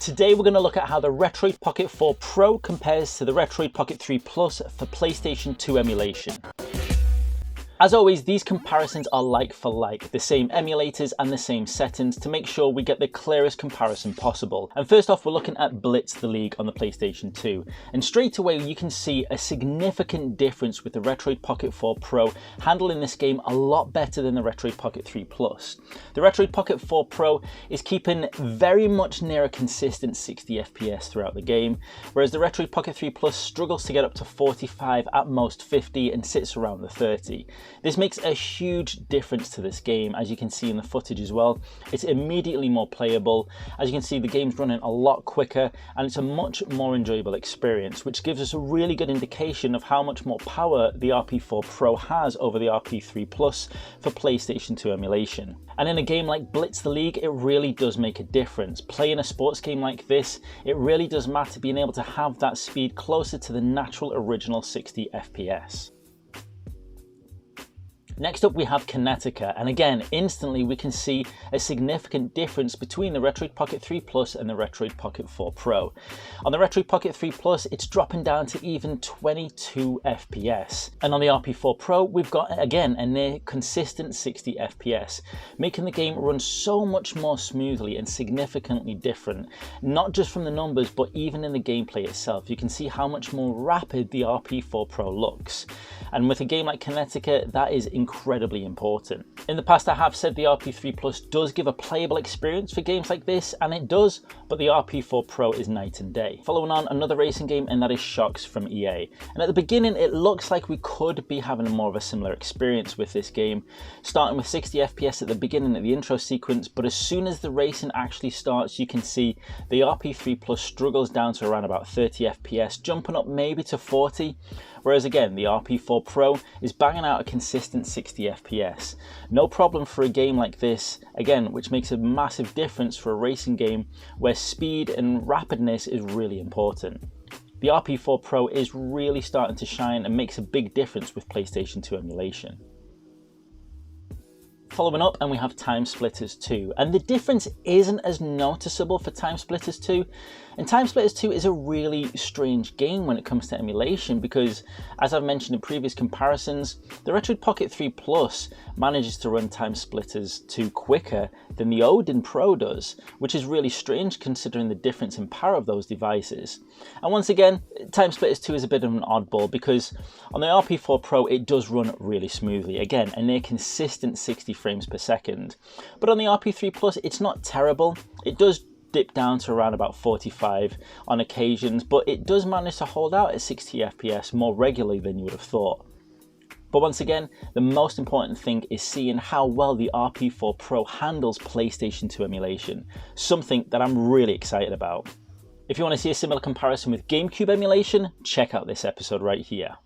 Today we're going to look at how the Retroid Pocket 4 Pro compares to the Retroid Pocket 3 Plus for PlayStation 2 emulation. As always, these comparisons are like for like, the same emulators and the same settings to make sure we get the clearest comparison possible. And first off, we're looking at Blitz the League on the PlayStation 2. And straight away, you can see a significant difference with the Retroid Pocket 4 Pro handling this game a lot better than the Retroid Pocket 3 Plus. The Retroid Pocket 4 Pro is keeping very much near a consistent 60 FPS throughout the game, whereas the Retroid Pocket 3 Plus struggles to get up to 45, at most 50, and sits around the 30. This makes a huge difference to this game, as you can see in the footage as well. It's immediately more playable. As you can see, the game's running a lot quicker and it's a much more enjoyable experience, which gives us a really good indication of how much more power the RP4 Pro has over the RP3 Plus for PlayStation 2 emulation. And in a game like Blitz the League, it really does make a difference. Playing a sports game like this, it really does matter being able to have that speed closer to the natural original 60 FPS. Next up we have Kinetica, and again, instantly we can see a significant difference between the Retroid Pocket 3 Plus and the Retroid Pocket 4 Pro. On the Retroid Pocket 3 Plus, it's dropping down to even 22 FPS. And on the RP4 Pro, we've got, again, a near consistent 60 FPS, making the game run so much more smoothly and significantly different, not just from the numbers, but even in the gameplay itself. You can see how much more rapid the RP4 Pro looks. And with a game like Kinetica, that is incredibly important. In the past, I have said the RP3 Plus does give a playable experience for games like this, and it does, but the RP4 Pro is night and day. Following on, another racing game, and that is Shocks from EA. And at the beginning, it looks like we could be having more of a similar experience with this game, starting with 60 FPS at the beginning of the intro sequence, but as soon as the racing actually starts, you can see the RP3 Plus struggles down to around about 30 FPS, jumping up maybe to 40, whereas again, the RP4 Pro is banging out a consistent 60 FPS. No problem for a game like this, again, which makes a massive difference for a racing game where speed and rapidness is really important. The RP4 Pro is really starting to shine and makes a big difference with PlayStation 2 emulation. Following up, and we have Time Splitters 2, and the difference isn't as noticeable for Time Splitters 2. And Time Splitters 2 is a really strange game when it comes to emulation because, as I've mentioned in previous comparisons, the Retroid Pocket 3 Plus manages to run Time Splitters 2 quicker than the Odin Pro does, which is really strange considering the difference in power of those devices. And once again, Time Splitters 2 is a bit of an oddball because on the RP4 Pro it does run really smoothly, again a near consistent 60 frames per second. But on the RP3 Plus it's not terrible. It does dip down to around about 45 on occasions, but it does manage to hold out at 60 FPS more regularly than you would have thought. But once again, the most important thing is seeing how well the RP4 Pro handles PlayStation 2 emulation, something that I'm really excited about. If you want to see a similar comparison with GameCube emulation, check out this episode right here.